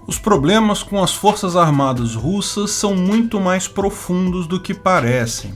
Os problemas com as Forças Armadas russas são muito mais profundos do que parecem.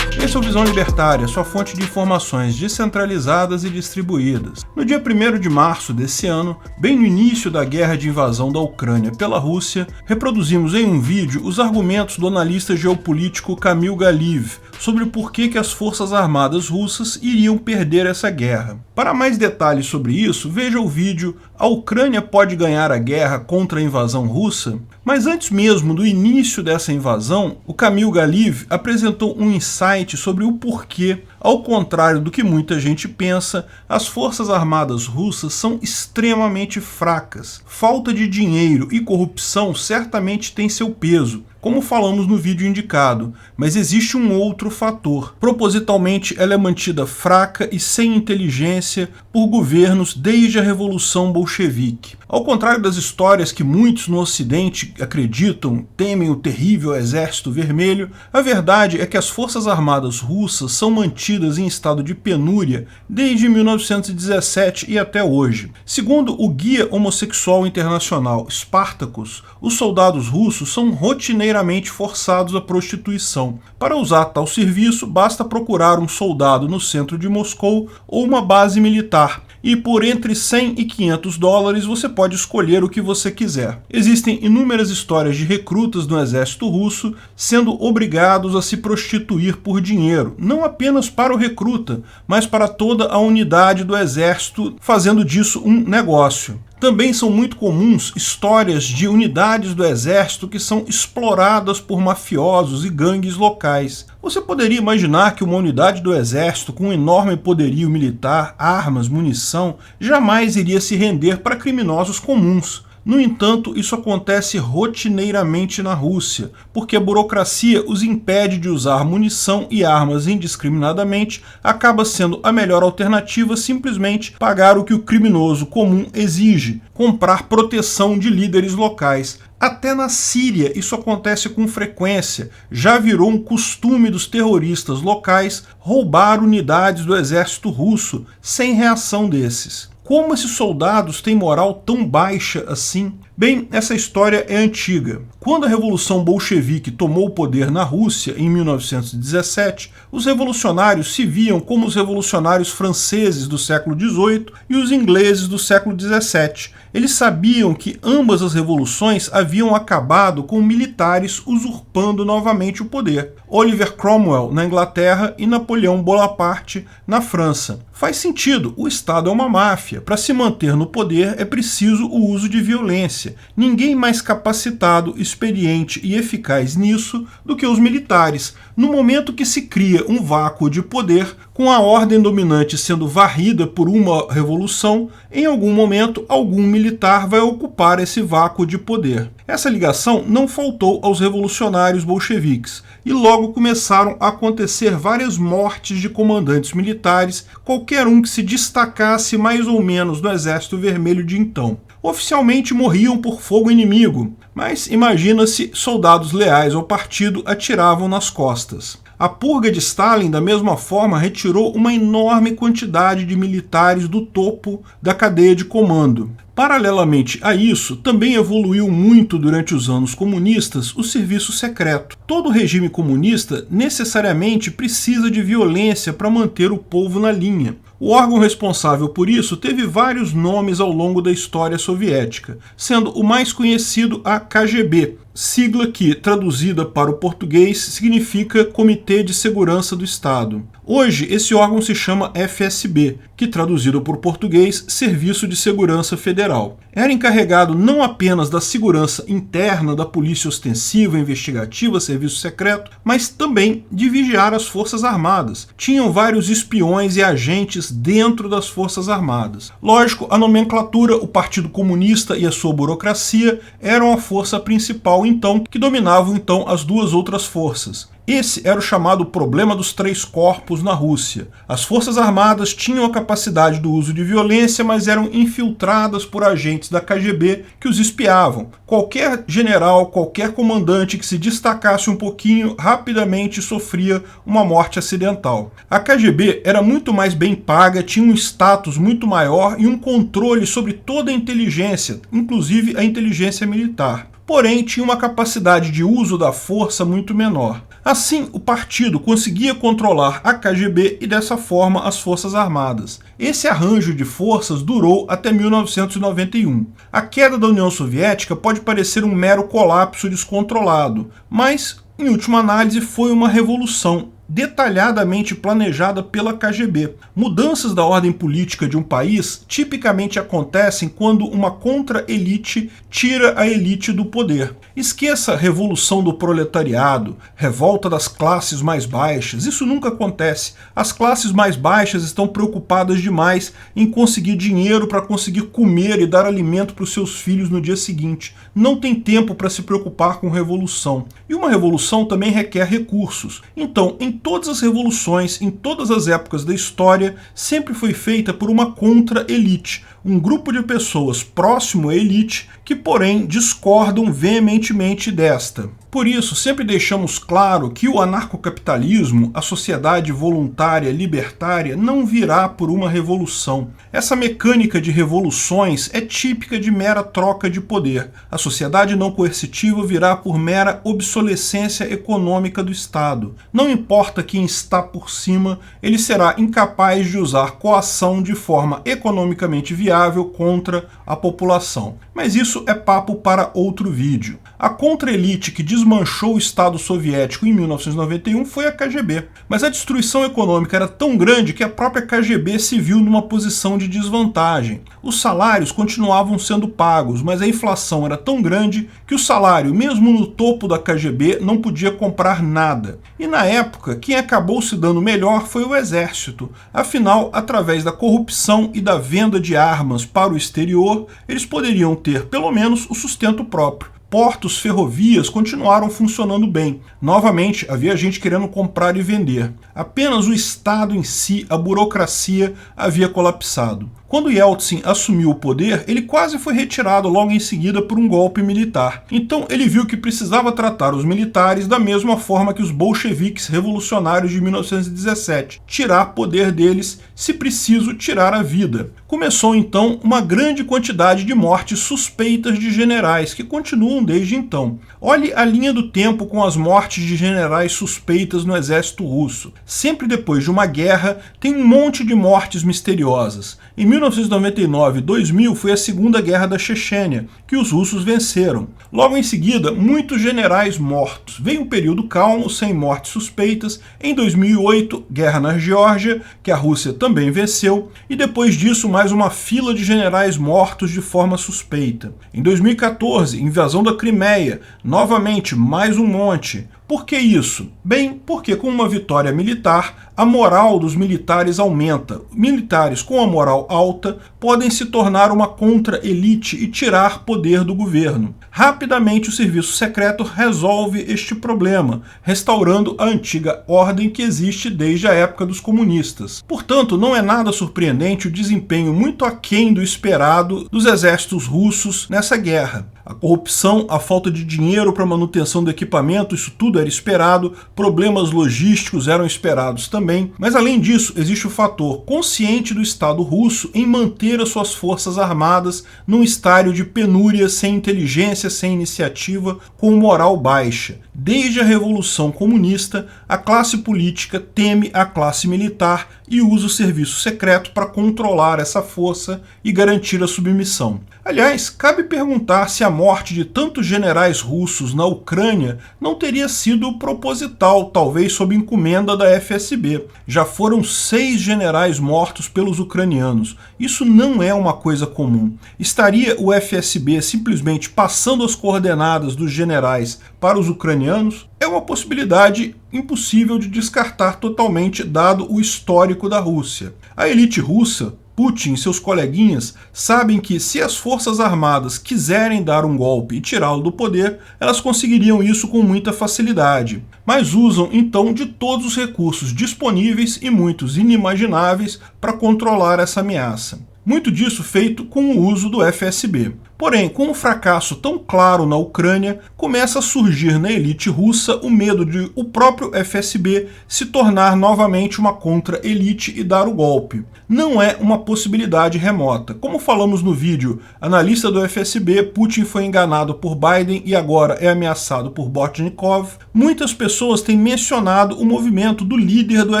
Esse é o Visão Libertária, sua fonte de informações descentralizadas e distribuídas. No dia 1º de março desse ano, bem no início da guerra de invasão da Ucrânia pela Rússia, reproduzimos em um vídeo os argumentos do analista geopolítico Kamil Galiv sobre por que as Forças Armadas russas iriam perder essa guerra. Para mais detalhes sobre isso, veja o vídeo "A Ucrânia pode ganhar a guerra contra a invasão russa?". Mas antes mesmo do início dessa invasão, o Kamil Galiv apresentou um insight sobre o porquê, ao contrário do que muita gente pensa, as Forças Armadas russas são extremamente fracas. Falta de dinheiro e corrupção certamente tem seu peso, como falamos no vídeo indicado, mas existe um outro fator. Propositalmente, ela é mantida fraca e sem inteligência por governos desde a Revolução Bolchevique. Ao contrário das histórias que muitos no Ocidente acreditam, temem o terrível Exército Vermelho, a verdade é que as Forças Armadas russas são mantidas em estado de penúria desde 1917 e até hoje. Segundo o Guia Homossexual Internacional Spartacus, os soldados russos são rotineiramente forçados à prostituição. Para usar tal serviço, basta procurar um soldado no centro de Moscou ou uma base militar, e por entre 100 e 500 dólares você pode escolher o que você quiser. Existem inúmeras histórias de recrutas no exército russo sendo obrigados a se prostituir por dinheiro, não apenas para o recruta, mas para toda a unidade do exército, fazendo disso um negócio. Também são muito comuns histórias de unidades do exército que são exploradas por mafiosos e gangues locais. Você poderia imaginar que uma unidade do exército com um enorme poderio militar, armas, munição, jamais iria se render para criminosos comuns. No entanto, isso acontece rotineiramente na Rússia, porque a burocracia os impede de usar munição e armas indiscriminadamente, acaba sendo a melhor alternativa simplesmente pagar o que o criminoso comum exige, comprar proteção de líderes locais. Até na Síria isso acontece com frequência, já virou um costume dos terroristas locais roubar unidades do exército russo, sem reação desses. Como esses soldados têm moral tão baixa assim? Bem, essa história é antiga. Quando a Revolução Bolchevique tomou o poder na Rússia, em 1917, os revolucionários se viam como os revolucionários franceses do século XVIII e os ingleses do século XVII. Eles sabiam que ambas as revoluções haviam acabado com militares usurpando novamente o poder. Oliver Cromwell na Inglaterra e Napoleão Bonaparte na França. Faz sentido, o Estado é uma máfia. Para se manter no poder é preciso o uso de violência. Ninguém mais capacitado, experiente e eficaz nisso do que os militares. No momento que se cria um vácuo de poder, com a ordem dominante sendo varrida por uma revolução, em algum momento algum militar vai ocupar esse vácuo de poder. Essa ligação não faltou aos revolucionários bolcheviques, e logo começaram a acontecer várias mortes de comandantes militares, qualquer um que se destacasse mais ou menos no Exército Vermelho de então. Oficialmente morriam por fogo inimigo, mas imagina-se soldados leais ao partido atiravam nas costas. A purga de Stalin, da mesma forma, retirou uma enorme quantidade de militares do topo da cadeia de comando. Paralelamente a isso, também evoluiu muito durante os anos comunistas o serviço secreto. Todo regime comunista necessariamente precisa de violência para manter o povo na linha. O órgão responsável por isso teve vários nomes ao longo da história soviética, sendo o mais conhecido a KGB, sigla que, traduzida para o português, significa Comitê de Segurança do Estado. Hoje, esse órgão se chama FSB, que traduzido por português, Serviço de Segurança Federal. Era encarregado não apenas da segurança interna da polícia ostensiva, investigativa, serviço secreto, mas também de vigiar as Forças Armadas. Tinham vários espiões e agentes dentro das Forças Armadas. Lógico, a nomenclatura, o Partido Comunista e a sua burocracia eram a força principal então, que dominavam então as duas outras forças. Esse era o chamado problema dos três corpos na Rússia. As forças armadas tinham a capacidade do uso de violência, mas eram infiltradas por agentes da KGB que os espiavam. Qualquer general, qualquer comandante que se destacasse um pouquinho, rapidamente sofria uma morte acidental. A KGB era muito mais bem paga, tinha um status muito maior e um controle sobre toda a inteligência, inclusive a inteligência militar. Porém, tinha uma capacidade de uso da força muito menor. Assim, o partido conseguia controlar a KGB e, dessa forma, as Forças Armadas. Esse arranjo de forças durou até 1991. A queda da União Soviética pode parecer um mero colapso descontrolado, mas, em última análise, foi uma revolução detalhadamente planejada pela KGB. Mudanças da ordem política de um país tipicamente acontecem quando uma contra-elite tira a elite do poder. Esqueça a revolução do proletariado, revolta das classes mais baixas, isso nunca acontece. As classes mais baixas estão preocupadas demais em conseguir dinheiro para conseguir comer e dar alimento para os seus filhos no dia seguinte. Não tem tempo para se preocupar com revolução. E uma revolução também requer recursos. Então, em todas as revoluções, em todas as épocas da história, sempre foi feita por uma contra-elite, um grupo de pessoas próximo à elite que, porém, discordam veementemente desta. Por isso, sempre deixamos claro que o anarcocapitalismo, a sociedade voluntária libertária, não virá por uma revolução. Essa mecânica de revoluções é típica de mera troca de poder. A sociedade não coercitiva virá por mera obsolescência econômica do Estado. Não importa quem está por cima, ele será incapaz de usar coação de forma economicamente viável contra a população. Mas isso é papo para outro vídeo. A contra-elite que desmanchou o Estado soviético em 1991 foi a KGB. Mas a destruição econômica era tão grande que a própria KGB se viu numa posição de desvantagem. Os salários continuavam sendo pagos, mas a inflação era tão grande que o salário, mesmo no topo da KGB, não podia comprar nada. E na época, quem acabou se dando melhor foi o exército. Afinal, através da corrupção e da venda de armas para o exterior, eles poderiam ter pelo menos o sustento próprio. Portos, ferrovias continuaram funcionando bem. Novamente, havia gente querendo comprar e vender. Apenas o Estado em si, a burocracia, havia colapsado. Quando Yeltsin assumiu o poder, ele quase foi retirado logo em seguida por um golpe militar. Então ele viu que precisava tratar os militares da mesma forma que os bolcheviques revolucionários de 1917, tirar poder deles, se preciso tirar a vida. Começou então uma grande quantidade de mortes suspeitas de generais, que continuam desde então. Olhe a linha do tempo com as mortes de generais suspeitas no exército russo. Sempre depois de uma guerra, tem um monte de mortes misteriosas. Em 1999 e 2000 foi a Segunda Guerra da Chechênia, que os russos venceram. Logo em seguida, muitos generais mortos. Veio um período calmo, sem mortes suspeitas. Em 2008, guerra na Geórgia, que a Rússia também venceu. E depois disso, mais uma fila de generais mortos de forma suspeita. Em 2014, invasão da Crimeia. Novamente, mais um monte. Por que isso? Bem, porque com uma vitória militar, a moral dos militares aumenta. Militares com a moral alta podem se tornar uma contra-elite e tirar poder do governo. Rapidamente o serviço secreto resolve este problema, restaurando a antiga ordem que existe desde a época dos comunistas. Portanto, não é nada surpreendente o desempenho muito aquém do esperado dos exércitos russos nessa guerra. A corrupção, a falta de dinheiro para manutenção do equipamento, isso tudo era esperado, problemas logísticos eram esperados também, mas além disso existe o fator consciente do Estado russo em manter as suas forças armadas num estágio de penúria, sem inteligência, sem iniciativa, com moral baixa. Desde a Revolução Comunista, a classe política teme a classe militar e usa o serviço secreto para controlar essa força e garantir a submissão. Aliás, cabe perguntar se a morte de tantos generais russos na Ucrânia não teria sido proposital, talvez sob encomenda da FSB. Já foram 6 generais mortos pelos ucranianos. Isso não é uma coisa comum. Estaria o FSB simplesmente passando as coordenadas dos generais para os ucranianos? É uma possibilidade impossível de descartar totalmente, dado o histórico da Rússia. A elite russa Putin e seus coleguinhas sabem que, se as forças armadas quiserem dar um golpe e tirá-lo do poder, elas conseguiriam isso com muita facilidade, mas usam então de todos os recursos disponíveis e muitos inimagináveis para controlar essa ameaça. Muito disso feito com o uso do FSB. Porém, com um fracasso tão claro na Ucrânia, começa a surgir na elite russa o medo de o próprio FSB se tornar novamente uma contra-elite e dar o golpe. Não é uma possibilidade remota. Como falamos no vídeo Analista do FSB, Putin foi enganado por Biden e agora é ameaçado por Bortnikov, muitas pessoas têm mencionado o movimento do líder do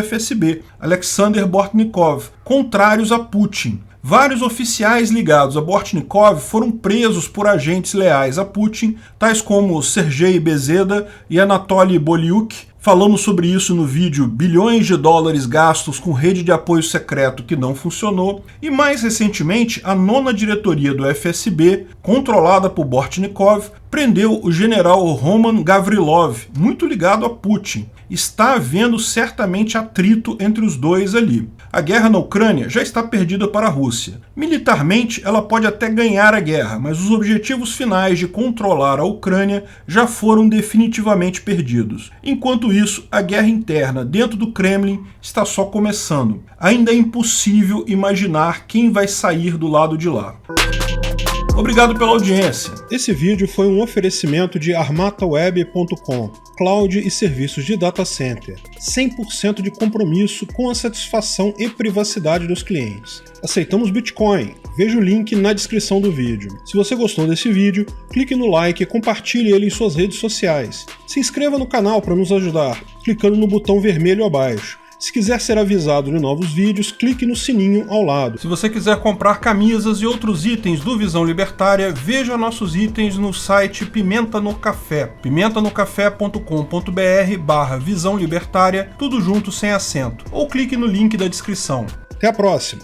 FSB, Alexander Bortnikov, contrários a Putin. Vários oficiais ligados a Bortnikov foram presos por agentes leais a Putin, tais como Sergei Bezeda e Anatoly Bolyuk. Falamos sobre isso no vídeo Bilhões de dólares gastos com rede de apoio secreto que não funcionou. E mais recentemente, a 9ª diretoria do FSB, controlada por Bortnikov, prendeu o general Roman Gavrilov, muito ligado a Putin. Está havendo certamente atrito entre os dois ali. A guerra na Ucrânia já está perdida para a Rússia. Militarmente, ela pode até ganhar a guerra, mas os objetivos finais de controlar a Ucrânia já foram definitivamente perdidos. Enquanto isso, a guerra interna dentro do Kremlin está só começando. Ainda é impossível imaginar quem vai sair do lado de lá. Obrigado pela audiência. Esse vídeo foi um oferecimento de armataweb.com, cloud e serviços de data center, 100% de compromisso com a satisfação e privacidade dos clientes. Aceitamos Bitcoin. Veja o link na descrição do vídeo. Se você gostou desse vídeo, clique no like e compartilhe ele em suas redes sociais. Se inscreva no canal para nos ajudar, clicando no botão vermelho abaixo. Se quiser ser avisado de novos vídeos, clique no sininho ao lado. Se você quiser comprar camisas e outros itens do Visão Libertária, veja nossos itens no site Pimenta no Café, pimentanocafé.com.br/Visão Libertária, tudo junto sem acento, ou clique no link da descrição. Até a próxima!